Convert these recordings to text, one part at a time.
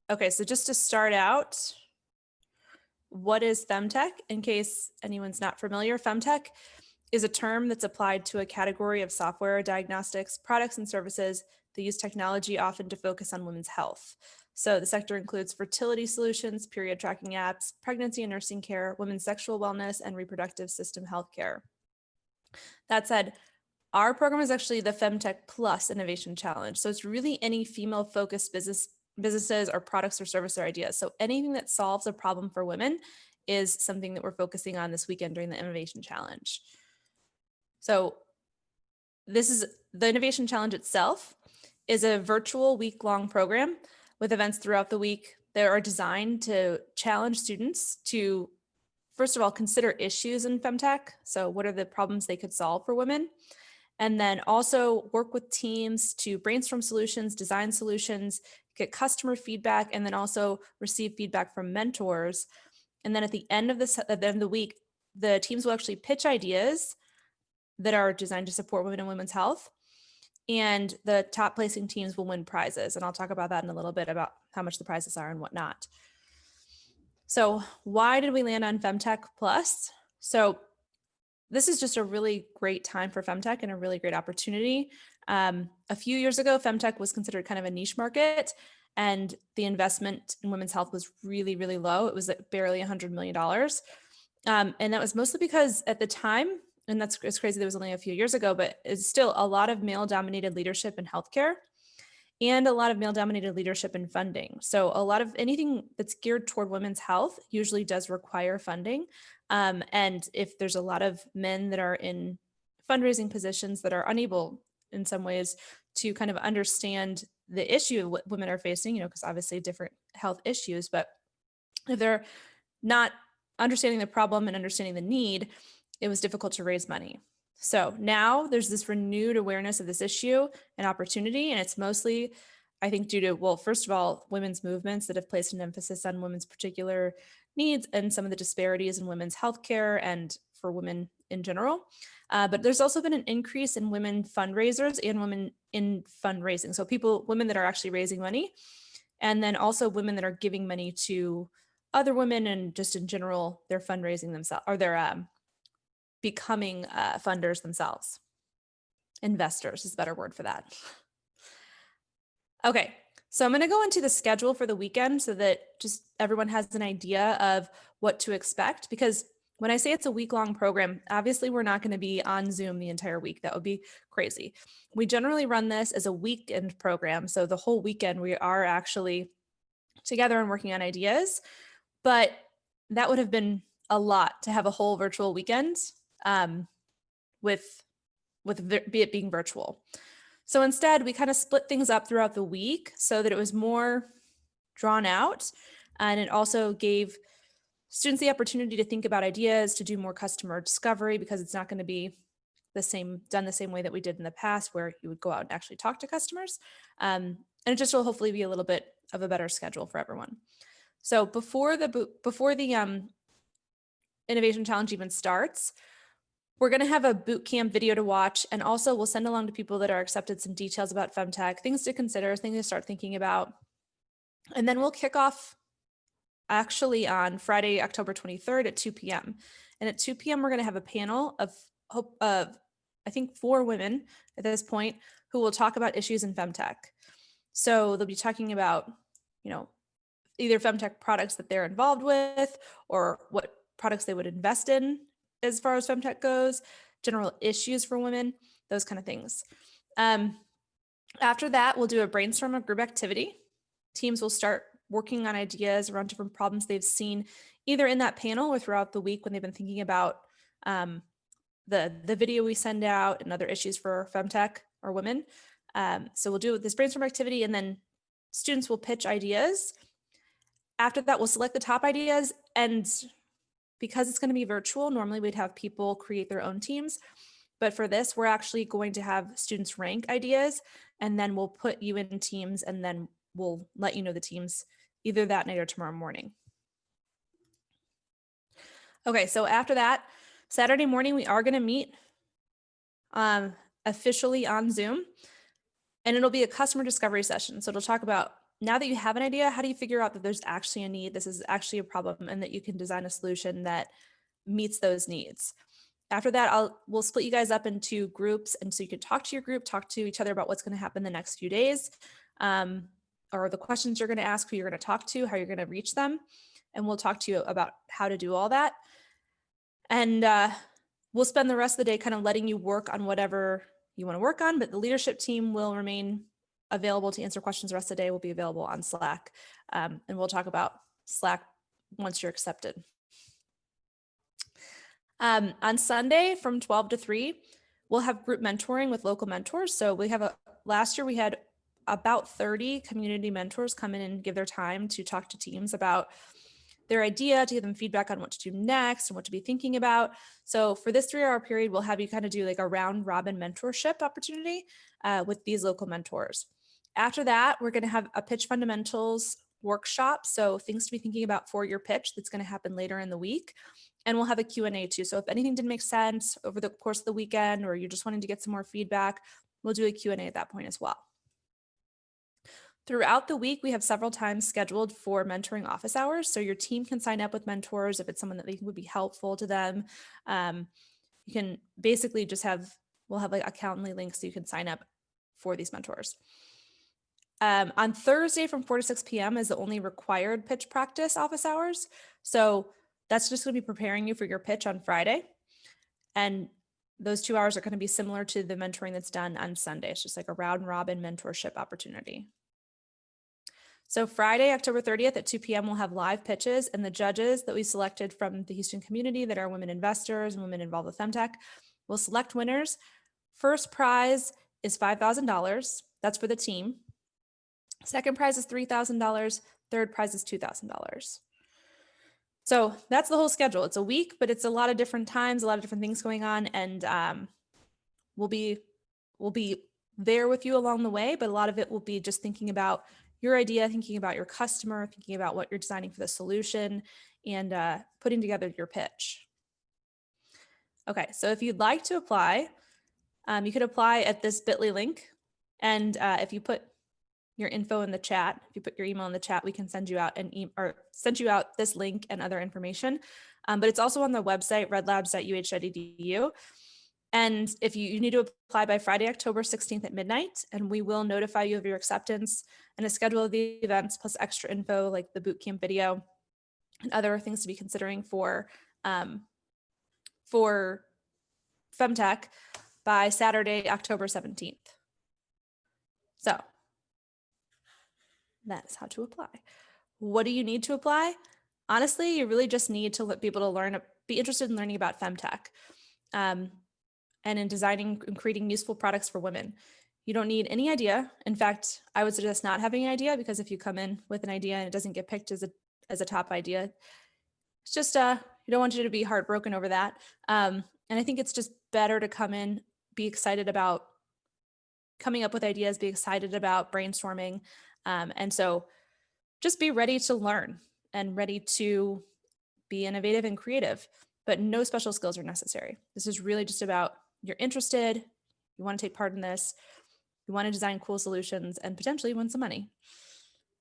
Okay, so just to start out, what is Femtech? In case anyone's not familiar, Femtech is a term that's applied to a category of software, diagnostics, products, and services that use technology often to focus on women's health. So the sector includes fertility solutions, period tracking apps, pregnancy and nursing care, women's sexual wellness, and reproductive system healthcare. That said, our program is actually the Femtech Plus Innovation Challenge. So it's really any female-focused businesses or products or service or ideas. So anything that solves a problem for women is something that we're focusing on this weekend during the Innovation Challenge. So this is the Innovation Challenge itself is a virtual week-long program with events throughout the week that are designed to challenge students to, first of all, consider issues in Femtech. So what are the problems they could solve for women? And then also work with teams to brainstorm solutions, design solutions, get customer feedback, and then also receive feedback from mentors. And then at the end of the week, the teams will actually pitch ideas that are designed to support women and women's health. And the top placing teams will win prizes. And I'll talk about that in a little bit about how much the prizes are and whatnot. So why did we land on Femtech Plus? So this is just a really great time for Femtech and a really great opportunity. A few years ago, Femtech was considered kind of a niche market, and the investment in women's health was really, really low. It was at barely $100 million. And that was mostly because at the time, and it's crazy that it was only a few years ago, but it's still a lot of male-dominated leadership in healthcare and a lot of male-dominated leadership in funding. So a lot of anything that's geared toward women's health usually does require funding. And if there's a lot of men that are in fundraising positions that are unable in some ways to kind of understand the issue of what women are facing, because obviously different health issues, but if they're not understanding the problem and understanding the need, it was difficult to raise money. So now there's this renewed awareness of this issue and opportunity, and it's mostly, I think, due to, well, first of all, women's movements that have placed an emphasis on women's particular needs and some of the disparities in women's healthcare and for women in general. But there's also been an increase in women fundraisers and women in fundraising. So women that are actually raising money, and then also women that are giving money to other women and just in general, they're fundraising themselves, or they're becoming funders themselves. Investors is a better word for that. Okay, so I'm going to go into the schedule for the weekend so that just everyone has an idea of what to expect, because when I say it's a week-long program, obviously we're not going to be on Zoom the entire week. That would be crazy. We generally run this as a weekend program. So the whole weekend we are actually together and working on ideas, but that would have been a lot to have a whole virtual weekend with it being virtual. So instead, we kind of split things up throughout the week so that it was more drawn out, and it also gave students the opportunity to think about ideas, to do more customer discovery, because it's not going to be done the same way that we did in the past, where you would go out and actually talk to customers. And it just will hopefully be a little bit of a better schedule for everyone. So before the Innovation Challenge even starts, we're going to have a boot camp video to watch, and also we'll send along to people that are accepted some details about Femtech, things to consider, things to start thinking about. And then we'll kick off actually on Friday, October 23rd at 2 p.m. And at 2 p.m., we're going to have a panel of I think 4 women at this point who will talk about issues in Femtech. So they'll be talking about, either Femtech products that they're involved with, or what products they would invest in as far as Femtech goes, general issues for women, those kind of things. After that, we'll do a brainstorm of group activity. Teams will start working on ideas around different problems they've seen either in that panel or throughout the week when they've been thinking about the video we send out and other issues for Femtech or women. So we'll do this brainstorm activity, and then students will pitch ideas. After that, we'll select the top ideas, and because it's going to be virtual, normally we'd have people create their own teams. But for this, we're actually going to have students rank ideas, and then we'll put you in teams, and then we'll let you know the teams either that night or tomorrow morning. Okay, so after that, Saturday morning, we are going to meet officially on Zoom, and it'll be a customer discovery session. So it'll talk about now that you have an idea, how do you figure out that there's actually a need, this is actually a problem, and that you can design a solution that meets those needs? After that, we'll split you guys up into groups, and so you can talk to your group, talk to each other about what's going to happen the next few days, or the questions you're going to ask, who you're going to talk to, how you're going to reach them, and we'll talk to you about how to do all that. And we'll spend the rest of the day kind of letting you work on whatever you want to work on, but the leadership team will remain available to answer questions the rest of the day. Will be available on Slack, and we'll talk about Slack once you're accepted. On Sunday from 12 to 3, we'll have group mentoring with local mentors. So we have last year we had about 30 community mentors come in and give their time to talk to teams about their idea, to give them feedback on what to do next and what to be thinking about. So for this 3-hour period, we'll have you kind of do like a round robin mentorship opportunity with these local mentors. After that, we're going to have a pitch fundamentals workshop. So things to be thinking about for your pitch that's going to happen later in the week. And we'll have a Q&A too. So if anything didn't make sense over the course of the weekend, or you're just wanting to get some more feedback, we'll do a Q&A at that point as well. Throughout the week, we have several times scheduled for mentoring office hours. So your team can sign up with mentors if it's someone that they think would be helpful to them. You can basically just we'll have like a Calendly link so you can sign up for these mentors. On Thursday from 4 to 6 p.m. is the only required pitch practice office hours. So that's just going to be preparing you for your pitch on Friday. And those 2 hours are going to be similar to the mentoring that's done on Sunday. It's just like a round robin mentorship opportunity. So Friday, October 30th at 2 p.m., we'll have live pitches, and the judges that we selected from the Houston community that are women investors and women involved with Femtech will select winners. First prize is $5,000. That's for the team. Second prize is $3,000. Third prize is $2,000. So that's the whole schedule. It's a week, but it's a lot of different times, a lot of different things going on, and we'll be there with you along the way, but a lot of it will be just thinking about your idea, thinking about your customer, thinking about what you're designing for the solution, and putting together your pitch. Okay, so if you'd like to apply, you could apply at this bit.ly link. And if you put your info in the chat, if you put your email in the chat, we can send you out send you out this link and other information. But it's also on the website, redlabs.uh.edu. And if you need to apply by Friday, October 16th at midnight, and we will notify you of your acceptance and a schedule of the events plus extra info like the bootcamp video and other things to be considering for Femtech by Saturday, October 17th. So that is how to apply. What do you need to apply? Honestly, you really just need to be able to be interested in learning about Femtech. And in designing and creating useful products for women. You don't need any idea. In fact, I would suggest not having an idea, because if you come in with an idea and it doesn't get picked as a top idea, it's just, you don't want you to be heartbroken over that. And I think it's just better to come in, be excited about coming up with ideas, be excited about brainstorming. And so just be ready to learn and ready to be innovative and creative, but no special skills are necessary. This is really just about you're interested, you want to take part in this, you want to design cool solutions, and potentially win some money.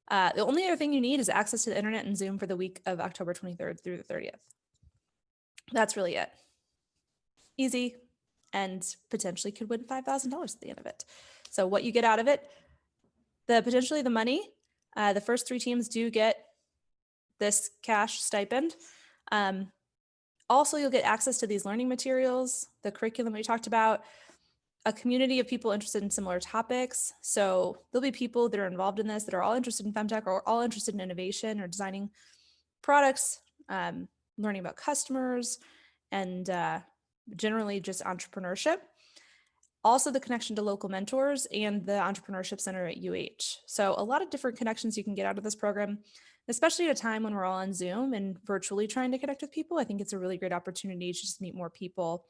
The only other thing you need is access to the internet and Zoom for the week of October 23rd through the 30th. That's really it. Easy, and potentially could win $5,000 at the end of it. So what you get out of it, potentially the money, the first 3 teams do get this cash stipend. Also, you'll get access to these learning materials, the curriculum we talked about, a community of people interested in similar topics. So there'll be people that are involved in this that are all interested in Femtech or all interested in innovation or designing products, learning about customers, and generally just entrepreneurship. Also the connection to local mentors and the Entrepreneurship Center at UH. So a lot of different connections you can get out of this program, especially at a time when we're all on Zoom and virtually trying to connect with people. I think it's a really great opportunity to just meet more people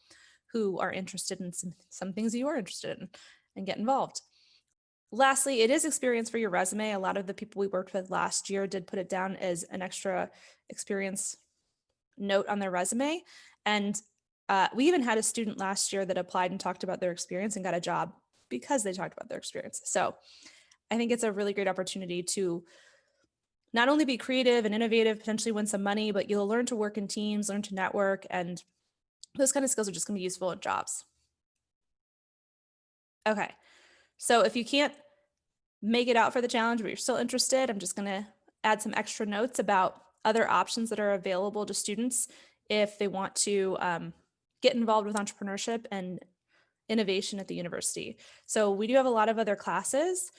who are interested in some things you are interested in and get involved. Lastly, it is experience for your resume. A lot of the people we worked with last year did put it down as an extra experience note on their resume. And we even had a student last year that applied and talked about their experience and got a job because they talked about their experience. So I think it's a really great opportunity to not only be creative and innovative, potentially win some money, but you'll learn to work in teams, learn to network, and those kind of skills are just going to be useful in jobs. Okay, so if you can't make it out for the challenge, but you're still interested, I'm just going to add some extra notes about other options that are available to students if they want to get involved with entrepreneurship and innovation at the university. So we do have a lot of other classes.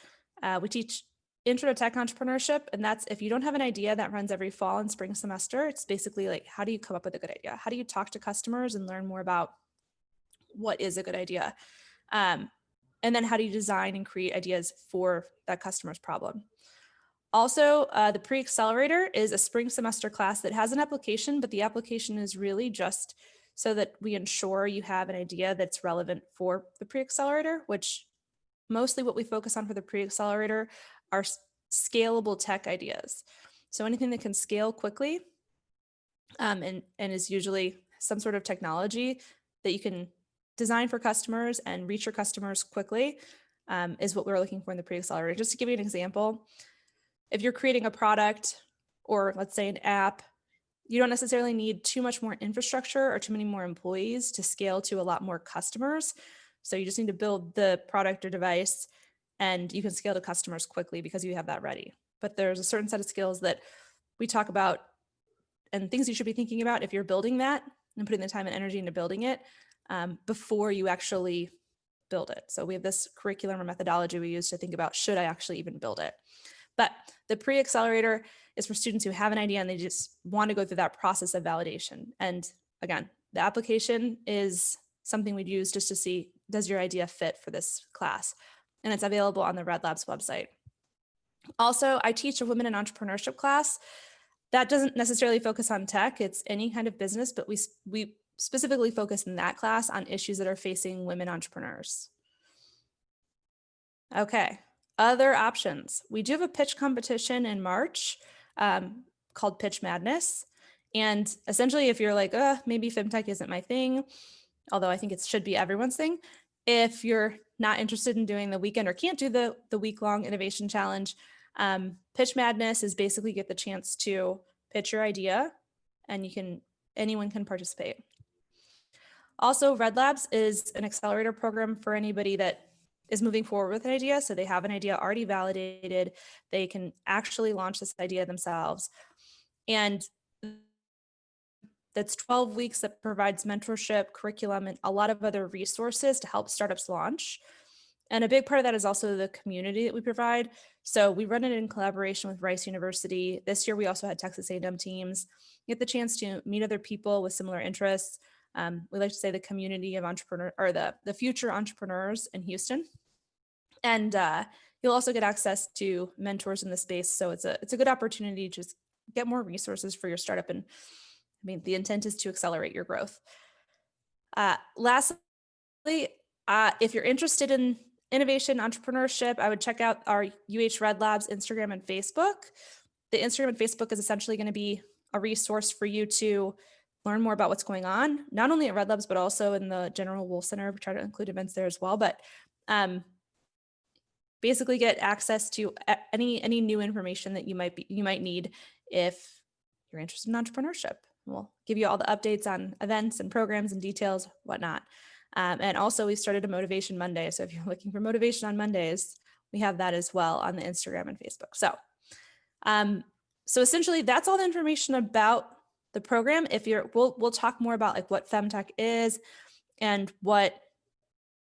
We teach Intro to Tech Entrepreneurship, and that's if you don't have an idea, that runs every fall and spring semester. It's basically like, how do you come up with a good idea? How do you talk to customers and learn more about what is a good idea? And then how do you design and create ideas for that customer's problem? Also, the Pre-Accelerator is a spring semester class that has an application, but the application is really just so that we ensure you have an idea that's relevant for the Pre-Accelerator, which mostly what we focus on for the Pre-Accelerator are scalable tech ideas. So anything that can scale quickly and is usually some sort of technology that you can design for customers and reach your customers quickly is what we're looking for in the Pre-Accelerator. Just to give you an example, if you're creating a product or let's say an app, you don't necessarily need too much more infrastructure or too many more employees to scale to a lot more customers. So you just need to build the product or device and you can scale to customers quickly because you have that ready. But there's a certain set of skills that we talk about and things you should be thinking about if you're building that and putting the time and energy into building it before you actually build it. So we have this curriculum or methodology we use to think about, should I actually even build it? But the Pre-Accelerator is for students who have an idea and they just want to go through that process of validation. And again, the application is something we'd use just to see, does your idea fit for this class? And it's available on the Red Labs website. Also, I teach a women in entrepreneurship class. That doesn't necessarily focus on tech, it's any kind of business, but we specifically focus in that class on issues that are facing women entrepreneurs. Okay, other options. We do have a pitch competition in March called Pitch Madness. And essentially, if you're like, maybe Femtech isn't my thing, although I think it should be everyone's thing, if you're not interested in doing the weekend or can't do the week-long innovation challenge, Pitch Madness is basically get the chance to pitch your idea and anyone can participate. Also, Red Labs is an accelerator program for anybody that is moving forward with an idea. So they have an idea already validated. They can actually launch this idea themselves. And that's 12 weeks that provides mentorship, curriculum, and a lot of other resources to help startups launch. And a big part of that is also the community that we provide. So we run it in collaboration with Rice University. This year, we also had Texas A&M teams. You get the chance to meet other people with similar interests. We like to say the community of entrepreneurs or the future entrepreneurs in Houston. And you'll also get access to mentors in the space. So it's a good opportunity to just get more resources for your startup. And I mean, the intent is to accelerate your growth. Lastly, if you're interested in innovation, entrepreneurship, I would check out our UH Red Labs Instagram and Facebook. The Instagram and Facebook is essentially going to be a resource for you to learn more about what's going on, not only at Red Labs, but also in the General Wool Center. We try to include events there as well, but basically get access to any new information that you might need if you're interested in entrepreneurship. We'll give you all the updates on events and programs and details, whatnot. And also we started a Motivation Monday. So if you're looking for motivation on Mondays, we have that as well on the Instagram and Facebook. So essentially that's all the information about the program. We'll talk more about like what Femtech is and what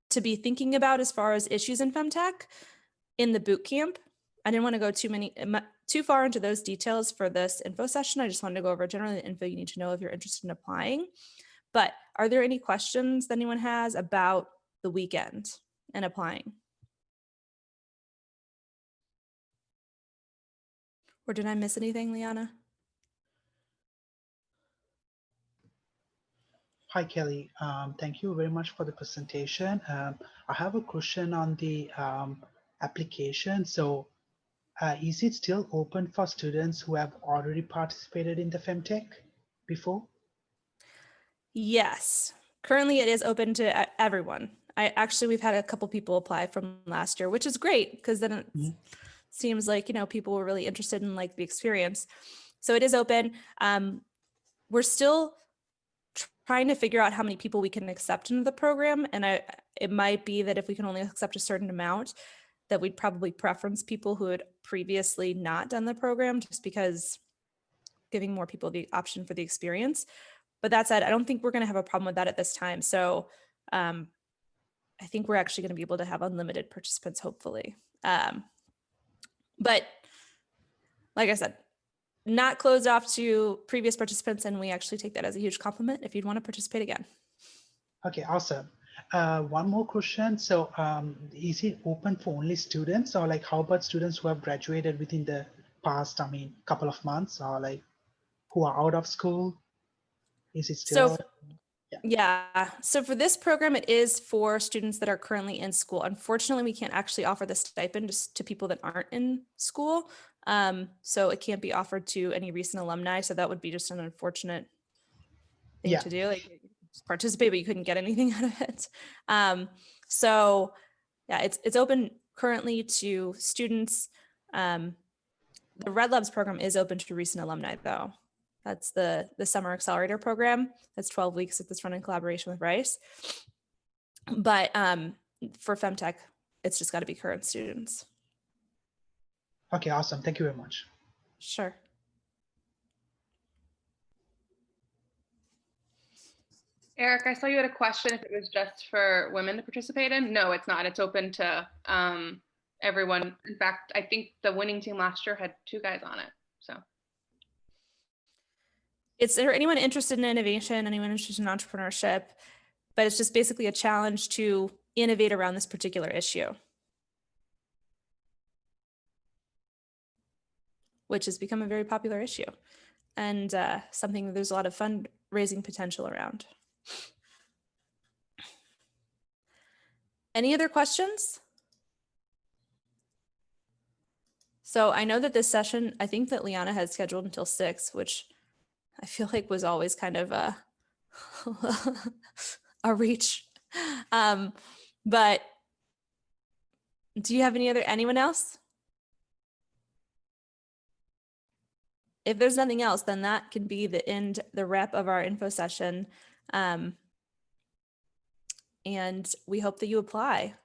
to be thinking about as far as issues in Femtech in the boot camp. I didn't want to go too far into those details for this info session. I just wanted to go over generally the info you need to know if you're interested in applying. But are there any questions that anyone has about the weekend and applying? Or did I miss anything, Liana? Hi, Kelly. Thank you very much for the presentation. I have a question on the application. So is it still open for students who have already participated in the Femtech before? Yes. Currently, it is open to everyone. we've had a couple people apply from last year, which is great because then it seems like, people were really interested in like the experience. So it is open. We're still trying to figure out how many people we can accept into the program. And it might be that if we can only accept a certain amount, that we'd probably preference people who had previously not done the program, just because giving more people the option for the experience. But that said, I don't think we're going to have a problem with that at this time. So I think we're actually going to be able to have unlimited participants, hopefully. But like I said, not closed off to previous participants, and we actually take that as a huge compliment if you'd want to participate again. Okay, awesome. One more question. So is it open for only students, or like how about students who have graduated within the past, couple of months, or like who are out of school? Is it still? So yeah. So for this program, it is for students that are currently in school. Unfortunately, we can't actually offer the stipend to people that aren't in school. So it can't be offered to any recent alumni. So that would be just an unfortunate thing to do. Like just participate, but you couldn't get anything out of it. So yeah, it's open currently to students. The Red Labs program is open to recent alumni though. That's the Summer Accelerator program. That's 12 weeks that's run in collaboration with Rice. But for Femtech, it's just got to be current students. Okay, awesome. Thank you very much. Sure. Eric, I saw you had a question if it was just for women to participate in. No, it's not. It's open to everyone. In fact, I think the winning team last year had 2 guys on it. So. Is there anyone interested in innovation, anyone interested in entrepreneurship? But it's just basically a challenge to innovate around this particular issue, which has become a very popular issue and something that there's a lot of fundraising potential around. Any other questions? So I know that this session, I think that Liana had scheduled until 6, which I feel like was always kind of a reach. But do you have anyone else? If there's nothing else, then that can be the wrap of our info session. And we hope that you apply.